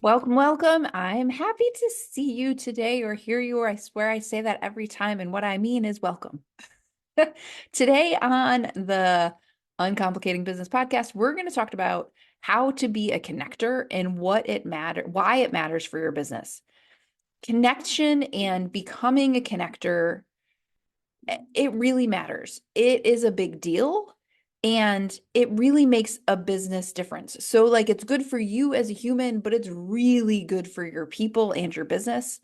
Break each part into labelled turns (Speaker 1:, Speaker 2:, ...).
Speaker 1: Welcome, welcome. I'm happy to see you today or hear you, or I swear I say that every time. And what I mean is welcome. Today on the Uncomplicating Business podcast, we're going to talk about how to be a connector and why it matters for your business. Connection and becoming a connector, it really matters. It is a big deal and it really makes a business difference. So, like, it's good for you as a human, but it's really good for your people and your business.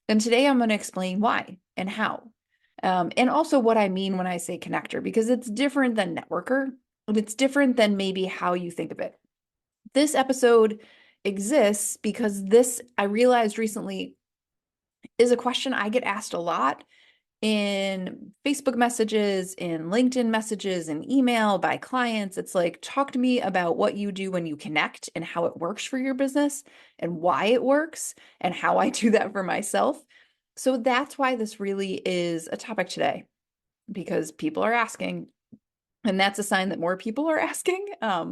Speaker 1: And today I'm going to explain why and how. And also what I mean when I say connector, because it's different than networker, and it's different than maybe how you think of it. This episode exists because this, I realized recently, is a question I get asked a lot in Facebook messages, in LinkedIn messages, in email by clients. It's like, talk to me about what you do when you connect and how it works for your business and why it works and how I do that for myself. So that's why this really is a topic today, because people are asking. And that's a sign that more people are asking.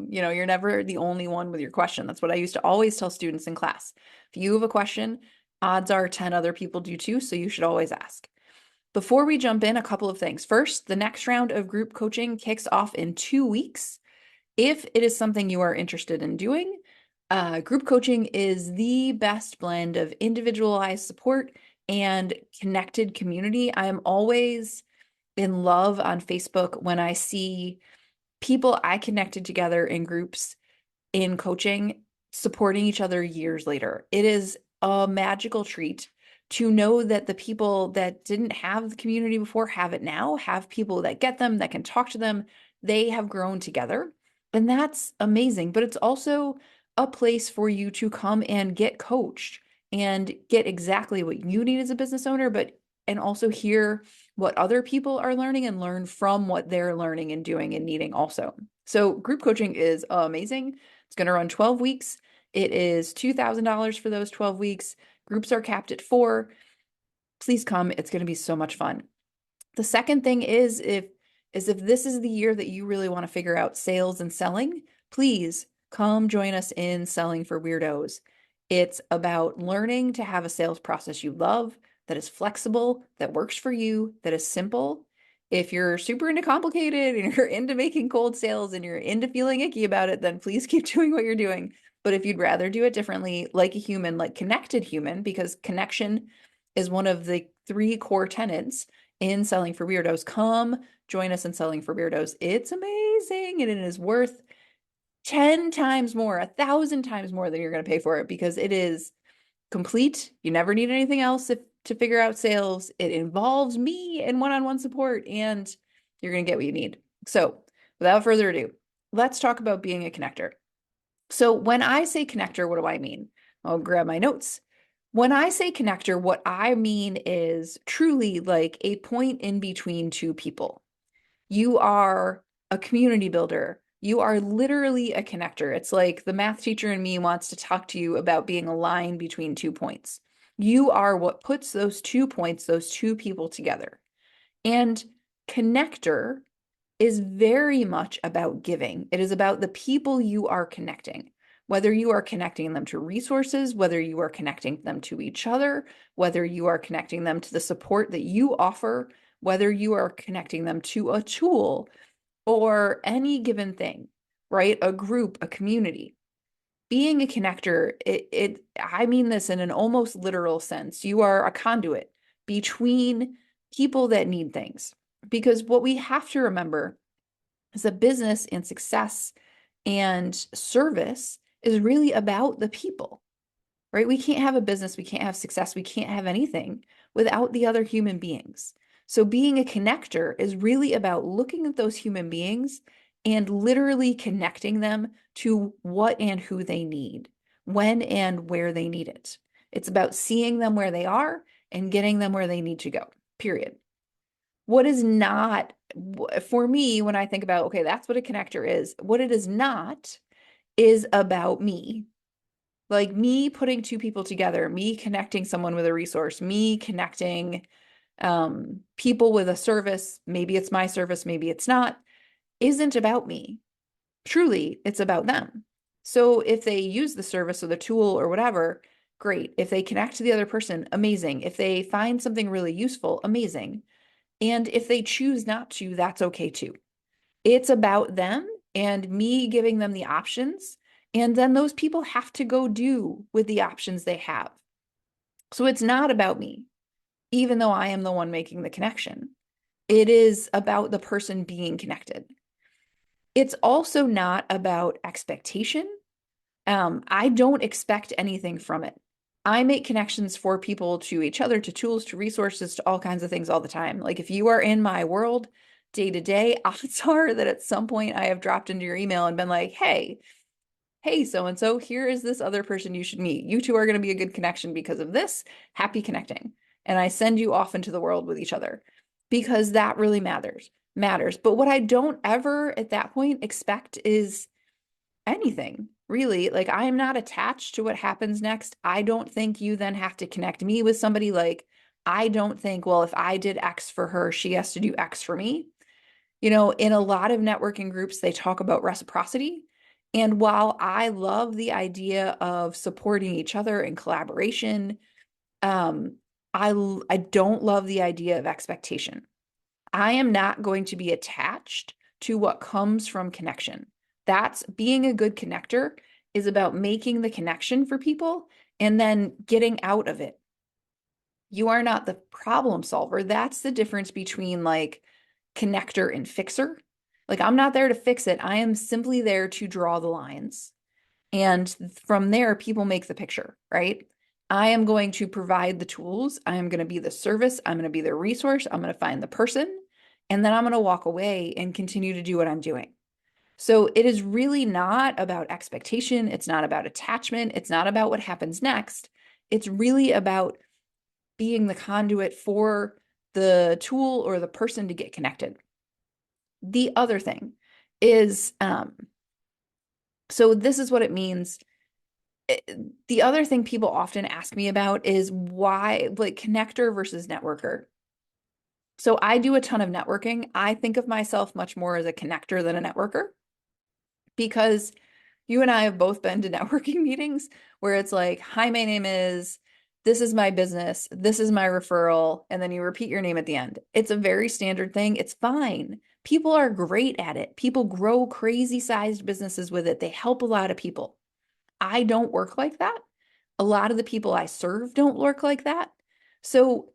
Speaker 1: You're never the only one with your question. That's what I used to always tell students in class. If you have a question, odds are 10 other people do too. So you should always ask. Before we jump in, a couple of things. First, the next round of group coaching kicks off in 2 weeks. If it is something you are interested in doing, group coaching is the best blend of individualized support and connected community. I am always in love on Facebook when I see people I connected together in groups in coaching supporting each other years later. It is a magical treat to know that the people that didn't have the community before have it now, have people that get them, that can talk to them. They have grown together. And that's amazing. But it's also a place for you to come and get coached and get exactly what you need as a business owner, and also hear what other people are learning and learn from what they're learning and doing and needing also. So group coaching is amazing. It's going to run 12 weeks. It is $2,000 for those 12 weeks. Groups are capped at 4. Please come. It's going to be so much fun. The second thing is if this is the year that you really want to figure out sales and selling, please come join us in Selling for Weirdos. It's about learning to have a sales process you love, that is flexible, that works for you, that is simple. If you're super into complicated and you're into making cold sales and you're into feeling icky about it, then please keep doing what you're doing. But if you'd rather do it differently, like a human, like connected human, because connection is one of the 3 core tenets in Selling for Weirdos, come join us in Selling for Weirdos. It's amazing and it is worth 10 times more, 1,000 times more than you're going to pay for it, because it is complete. You never need anything else to figure out sales. It involves me and one-on-one support, and you're going to get what you need. So without further ado, let's talk about being a connector. So when I say connector, what do I mean? I'll grab my notes. When I say connector, what I mean is truly like a point in between two people. You are a community builder. You are literally a connector. It's like the math teacher in me wants to talk to you about being a line between 2 points. You are what puts those 2 points, those 2 people together. And connector is very much about giving. It is about the people you are connecting, whether you are connecting them to resources, whether you are connecting them to each other, whether you are connecting them to the support that you offer, whether you are connecting them to a tool or any given thing, right? A group, a community. Being a connector, I mean this in an almost literal sense. You are a conduit between people that need things. Because what we have to remember is that business and success and service is really about the people, right? We can't have a business, we can't have success, we can't have anything without the other human beings. So being a connector is really about looking at those human beings and literally connecting them to what and who they need, when and where they need it. It's about seeing them where they are and getting them where they need to go, period. What is not, for me, when I think about, okay, that's what a connector is, what it is not is about me. Like me putting 2 people together, me connecting someone with a resource, me connecting people with a service, maybe it's my service, maybe it's not, isn't about me. Truly, it's about them. So if they use the service or the tool or whatever, great. If they connect to the other person, amazing. If they find something really useful, amazing. And if they choose not to, that's okay too. It's about them and me giving them the options. And then those people have to go do with the options they have. So it's not about me, even though I am the one making the connection. It is about the person being connected. It's also not about expectation. I don't expect anything from it. I make connections for people to each other, to tools, to resources, to all kinds of things all the time. Like if you are in my world day to day, odds are that at some point I have dropped into your email and been like, hey, so and so, here is this other person you should meet. You two are going to be a good connection because of this. Happy connecting. And I send you off into the world with each other because that really matters. But what I don't ever at that point expect is anything, really. Like I am not attached to what happens next. I don't think you then have to connect me with somebody. Like I don't think, well, if I did X for her, she has to do X for me. In a lot of networking groups, they talk about reciprocity. And while I love the idea of supporting each other and collaboration, um, I don't love the idea of expectation. I am not going to be attached to what comes from connection. That's being a good connector is about making the connection for people and then getting out of it. You are not the problem solver. That's the difference between like connector and fixer. Like I'm not there to fix it. I am simply there to draw the lines. And from there, people make the picture, right? I am going to provide the tools. I am going to be the service. I'm going to be the resource. I'm going to find the person. And then I'm going to walk away and continue to do what I'm doing. So it is really not about expectation. It's not about attachment. It's not about what happens next. It's really about being the conduit for the tool or the person to get connected. The other thing is, so this is what it means. The other thing people often ask me about is why, like connector versus networker. So I do a ton of networking. I think of myself much more as a connector than a networker because you and I have both been to networking meetings where it's like, hi, my name is, this is my business, this is my referral, and then you repeat your name at the end. It's a very standard thing. It's fine. People are great at it. People grow crazy sized businesses with it. They help a lot of people. I don't work like that. A lot of the people I serve don't work like that. So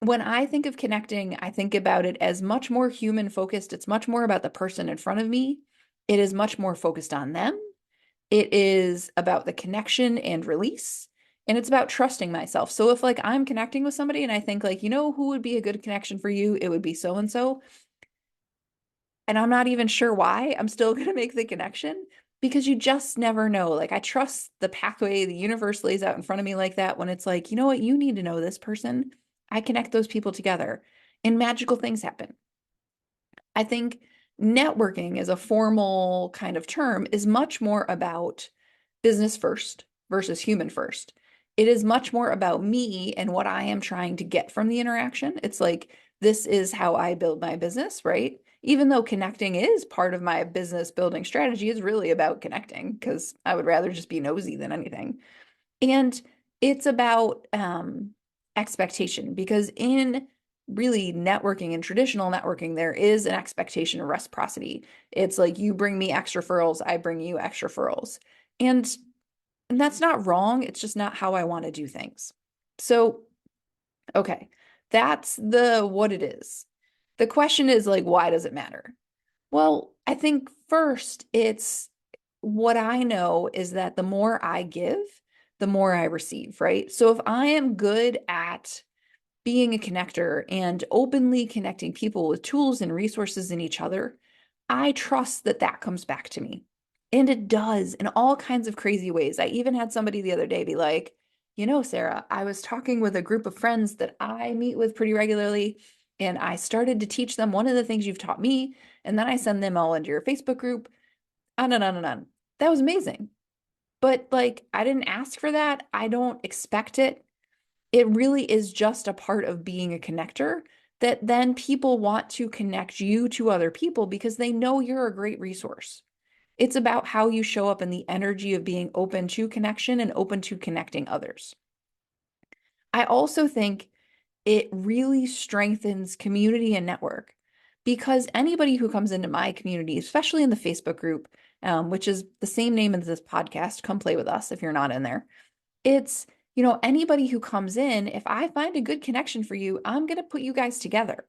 Speaker 1: when I think of connecting, I think about it as much more human focused. It's much more about the person in front of me. It is much more focused on them. It is about the connection and release. And it's about trusting myself. So if like I'm connecting with somebody and I think like, who would be a good connection for you? It would be so and so. And I'm not even sure why. I'm still going to make the connection because you just never know. Like I trust the pathway the universe lays out in front of me like that when it's like, you know what, you need to know this person. I connect those people together and magical things happen. I think networking as a formal kind of term is much more about business first versus human first. It is much more about me and what I am trying to get from the interaction. It's like, this is how I build my business, right? Even though connecting is part of my business building strategy, is really about connecting because I would rather just be nosy than anything. And it's about expectation because in really networking and traditional networking, there is an expectation of reciprocity. It's like you bring me extra referrals, I bring you extra referrals. And that's not wrong. It's just not how I want to do things. So, okay, that's the what it is. The question is like, why does it matter? Well, I think first it's what I know is that the more I give, the more I receive, right? So if I am good at being a connector and openly connecting people with tools and resources in each other, I trust that that comes back to me. And it does in all kinds of crazy ways. I even had somebody the other day be like, Sarah, I was talking with a group of friends that I meet with pretty regularly, and I started to teach them one of the things you've taught me, and then I send them all into your Facebook group. On and on and on. That was amazing. But like, I didn't ask for that. I don't expect it. It really is just a part of being a connector that then people want to connect you to other people because they know you're a great resource. It's about how you show up in the energy of being open to connection and open to connecting others. I also think it really strengthens community and network because anybody who comes into my community, especially in the Facebook group, which is the same name as this podcast, come play with us if you're not in there. It's, anybody who comes in, if I find a good connection for you, I'm going to put you guys together.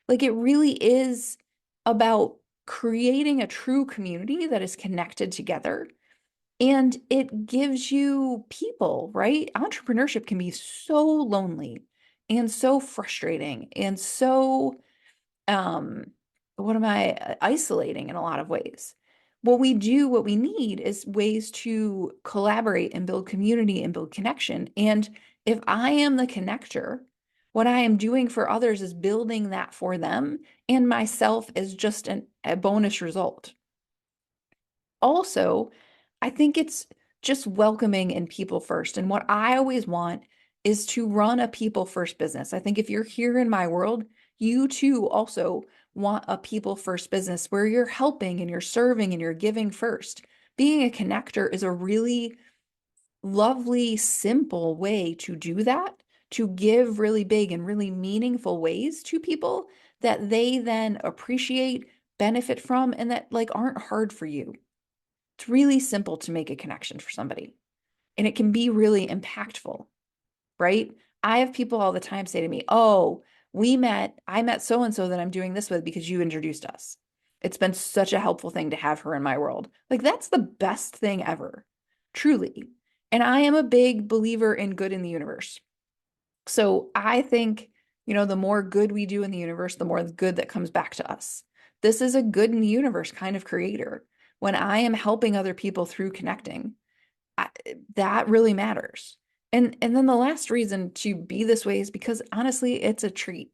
Speaker 1: Like it really is about creating a true community that is connected together. And it gives you people, right? Entrepreneurship can be so lonely and so frustrating and so um what am I isolating in a lot of ways. What we need is ways to collaborate and build community and build connection. And if I am the connector, what I am doing for others is building that for them and myself is just a bonus result. Also, I think it's just welcoming and people first. And what I always want is to run a people first business. I think if you're here in my world, you too also want a people first business where you're helping and you're serving and you're giving first. Being a connector is a really lovely, simple way to do that, to give really big and really meaningful ways to people that they then appreciate, benefit from, and that like aren't hard for you. It's really simple to make a connection for somebody, and it can be really impactful, right? I have people all the time say to me, "Oh, I met so and so that I'm doing this with because you introduced us. It's been such a helpful thing to have her in my world." Like, that's the best thing ever, truly. And I am a big believer in good in the universe. So I think, the more good we do in the universe, the more good that comes back to us. This is a good in the universe kind of creator. When I am helping other people through connecting, I, that really matters. And then the last reason to be this way is because honestly, it's a treat.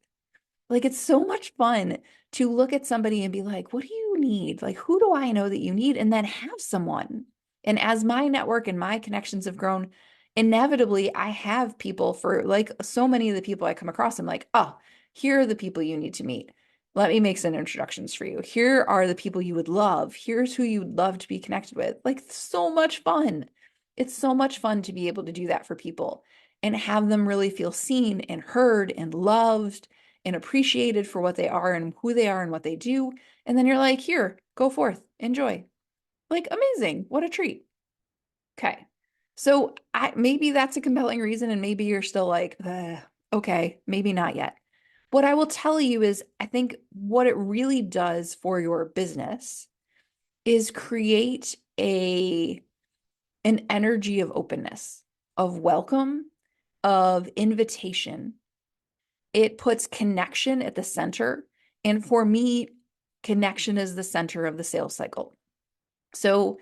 Speaker 1: Like it's so much fun to look at somebody and be like, what do you need? Like, who do I know that you need? And then have someone. And as my network and my connections have grown, inevitably I have people for like so many of the people I come across. I'm like, oh, here are the people you need to meet. Let me make some introductions for you. Here are the people you would love. Here's who you'd love to be connected with. Like, so much fun. It's so much fun to be able to do that for people and have them really feel seen and heard and loved and appreciated for what they are and who they are and what they do. And then you're like, here, go forth, enjoy. Like, amazing. What a treat. Okay. So maybe that's a compelling reason, and maybe you're still like, okay, maybe not yet. What I will tell you is, I think what it really does for your business is create an energy of openness, of welcome, of invitation. It puts connection at the center. And for me, connection is the center of the sales cycle. So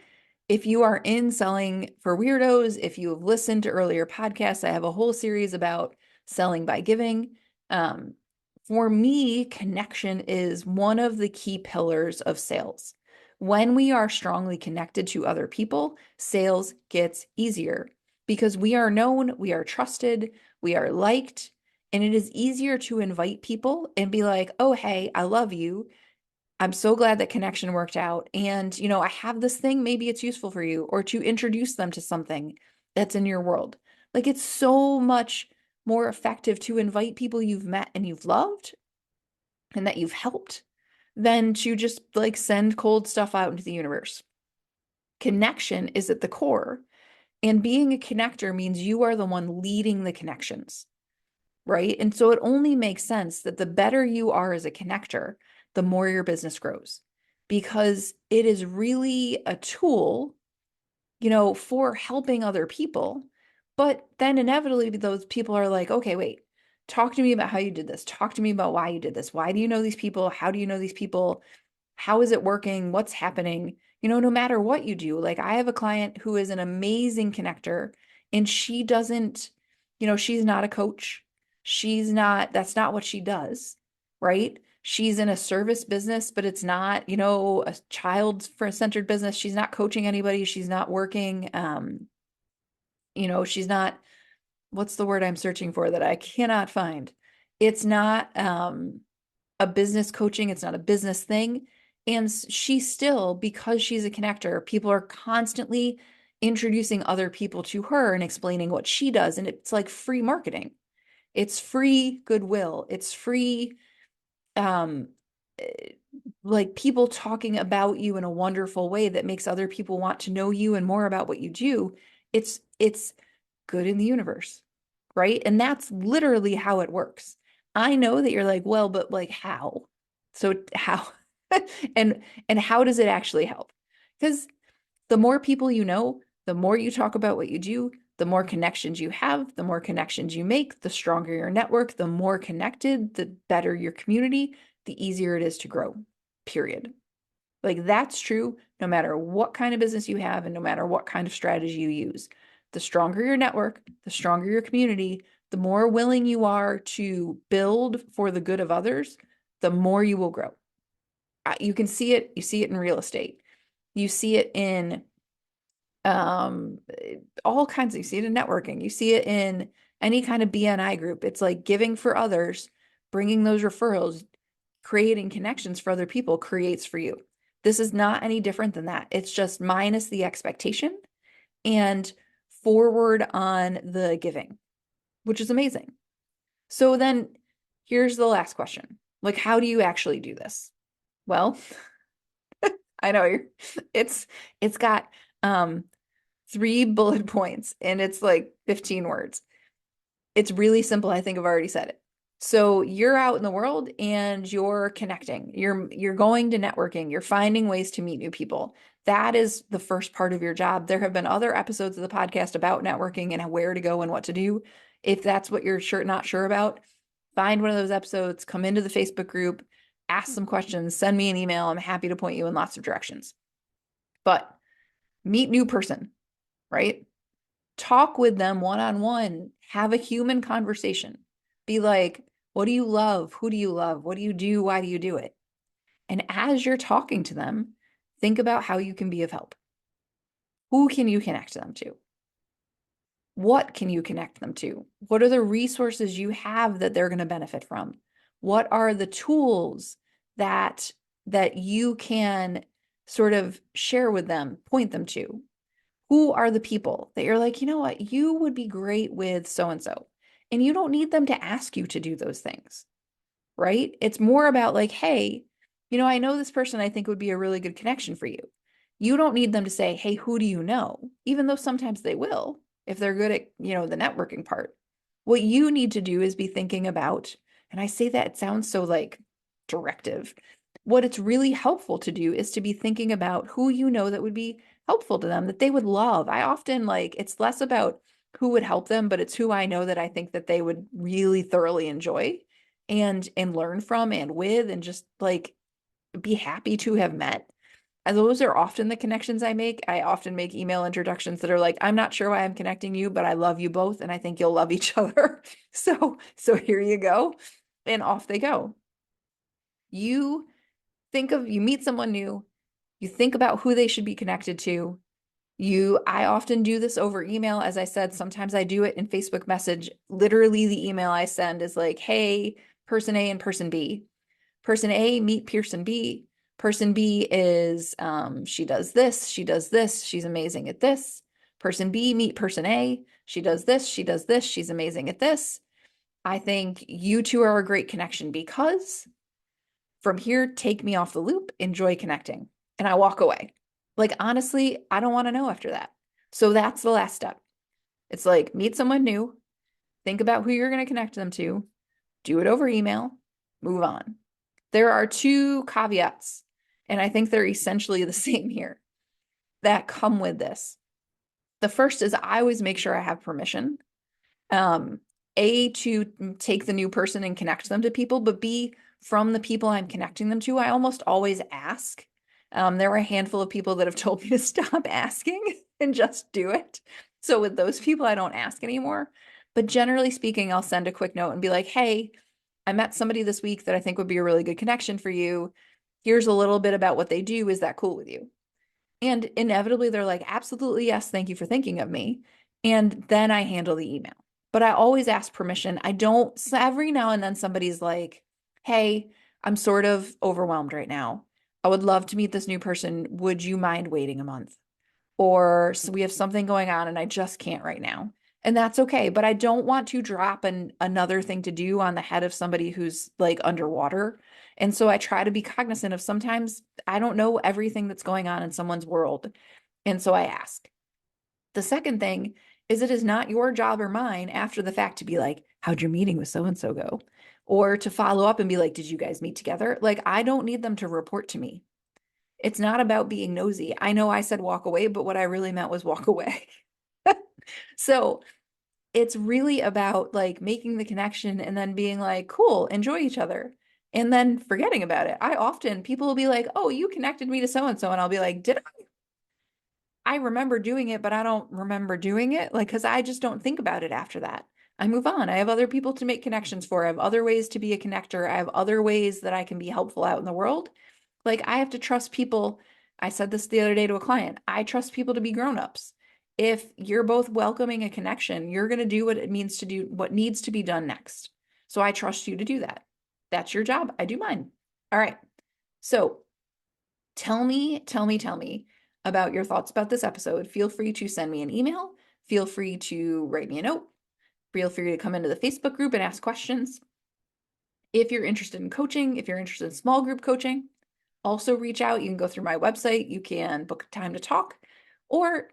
Speaker 1: if you are in selling for weirdos, if you have listened to earlier podcasts, I have a whole series about selling by giving. Um, for me, connection is one of the key pillars of sales. When we are strongly connected to other people, sales gets easier because we are known, we are trusted, we are liked, and it is easier to invite people and be like, oh, hey, I love you. I'm so glad that connection worked out. And, I have this thing, maybe it's useful for you, or to introduce them to something that's in your world. Like it's so much more effective to invite people you've met and you've loved and that you've helped than to just like send cold stuff out into the universe. Connection is at the core. And being a connector means you are the one leading the connections, right? And so it only makes sense that the better you are as a connector, the more your business grows because it is really a tool, for helping other people. But then inevitably those people are like, okay, wait, talk to me about how you did this. Talk to me about why you did this. Why do you know these people? How do you know these people? How is it working? What's happening? No matter what you do. Like I have a client who is an amazing connector and she doesn't, she's not a coach. That's not what she does, right? She's in a service business, but it's not, a child-centered business. She's not coaching anybody. She's not working. She's not, what's the word I'm searching for that I cannot find? It's not a business coaching. It's not a business thing. And she still, because she's a connector, people are constantly introducing other people to her and explaining what she does. And it's like free marketing. It's free goodwill. It's free, um, eh, like people talking about you in a wonderful way that makes other people want to know you and more about what you do. It's good in the universe, right? And that's literally how it works. I know that you're like, well, but like how? So how? and and how does it actually help? Because the more people you know, the more you talk about what you do, the more connections you have, the more connections you make, the stronger your network, the more connected, the better your community, the easier it is to grow. Period. Like that's true no matter what kind of business you have and no matter what kind of strategy you use. The stronger your network, the stronger your community, the more willing you are to build for the good of others, the more you will grow. You can see it, you see it in real estate. You see it in um all kinds of, you see it in networking. You see it in any kind of BNI group. It's like giving for others, bringing those referrals, creating connections for other people creates for you. This is not any different than that. It's just minus the expectation and forward on the giving, which is amazing. So then here's the last question. Like, how do you actually do this? Well, I know you're it's got um 3 bullet points and it's like 15 words. It's really simple. I think I've already said it. So you're out in the world and you're connecting. You're going to networking. You're finding ways to meet new people. That is the first part of your job. There have been other episodes of the podcast about networking and where to go and what to do. If that's what you're not sure about, find one of those episodes, come into the Facebook group, ask some questions, send me an email. I'm happy to point you in lots of directions. But meet new person, right? Talk with them one on one, have a human conversation. Be like, what do you love? Who do you love? What do you do? Why do you do it? And as you're talking to them, think about how you can be of help. Who can you connect them to? What can you connect them to? What are the resources you have that they're going to benefit from? What are the tools that you can sort of share with them, point them to? Who are the people that you're like, you know what, you would be great with so and so. And you don't need them to ask you to do those things, right? It's more about like, hey, I know this person I think would be a really good connection for you. You don't need them to say, hey, who do you know? Even though sometimes they will, if they're good at, the networking part. What you need to do is be thinking about, and I say that it sounds so like directive. What it's really helpful to do is to be thinking about who you know that would be helpful to them, that they would love. I often like, it's less about who would help them, but it's who I know that I think that they would really thoroughly enjoy and learn from and with and just like be happy to have met. And those are often the connections I make. I often make email introductions that are like, I'm not sure why I'm connecting you, but I love you both and I think you'll love each other. So here you go. And off they go. You you meet someone new, you think about who they should be connected to. I often do this over email. As I said, sometimes I do it in Facebook message. Literally the email I send is like, hey, person A and person B. Person A, meet person B. Person B is, she does this, she does this, she's amazing at this. Person B, meet person A. She does this, she does this, she's amazing at this. I think you two are a great connection because from here, take me off the loop, enjoy connecting. And I walk away. Like, honestly, I don't want to know after that. So that's the last step. It's like meet someone new, think about who you're going to connect them to, do it over email, move on. There are 2 caveats, and I think they're essentially the same here that come with this. The first is I always make sure I have permission. A, to take the new person and connect them to people, but B, from the people I'm connecting them to, I almost always ask. There were a handful of people that have told me to stop asking and just do it. So with those people, I don't ask anymore. But generally speaking, I'll send a quick note and be like, hey, I met somebody this week that I think would be a really good connection for you. Here's a little bit about what they do. Is that cool with you? And inevitably, they're like, absolutely, yes, thank you for thinking of me. And then I handle the email. But I always ask permission. I don't, so every now and then somebody's like, hey, I'm sort of overwhelmed right now. I would love to meet this new person. Would you mind waiting a month? Or so we have something going on and I just can't right now. And that's okay. But I don't want to drop another thing to do on the head of somebody who's like underwater. And so I try to be cognizant of sometimes I don't know everything that's going on in someone's world. And so I ask. The second thing is it is not your job or mine after the fact to be like, how'd your meeting with so and so go? Or to follow up and be like, did you guys meet together? Like, I don't need them to report to me. It's not about being nosy. I know I said walk away, but what I really meant was walk away. So it's really about like making the connection and then being like, cool, enjoy each other. And then forgetting about it. I often, people will be like, oh, you connected me to so and so. And I'll be like, did I remember doing it, but I don't remember doing it. Like, because I just don't think about it after that. I move on. I have other people to make connections for. I have other ways to be a connector. I have other ways that I can be helpful out in the world. Like, I have to trust people. I said this the other day to a client. I trust people to be grown-ups. If you're both welcoming a connection, you're going to do what it means to do, what needs to be done next. So I trust you to do that. That's your job. I do mine. All right. So tell me about your thoughts about this episode. Feel free to send me an email. Feel free to write me a note. Feel free to come into the Facebook group and ask questions. If you're interested in coaching, if you're interested in small group coaching, also reach out. You can go through my website. You can book time to talk or,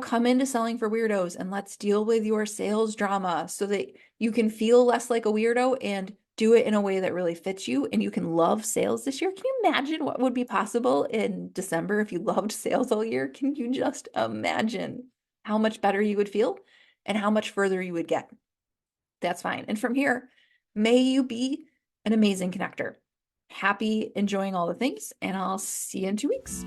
Speaker 1: come into Selling for Weirdos and let's deal with your sales drama so that you can feel less like a weirdo and do it in a way that really fits you and you can love sales this year. Can you imagine what would be possible in December if you loved sales all year? Can you just imagine how much better you would feel and how much further you would get? That's fine. And from here, may you be an amazing connector. Happy enjoying all the things, and I'll see you in 2 weeks.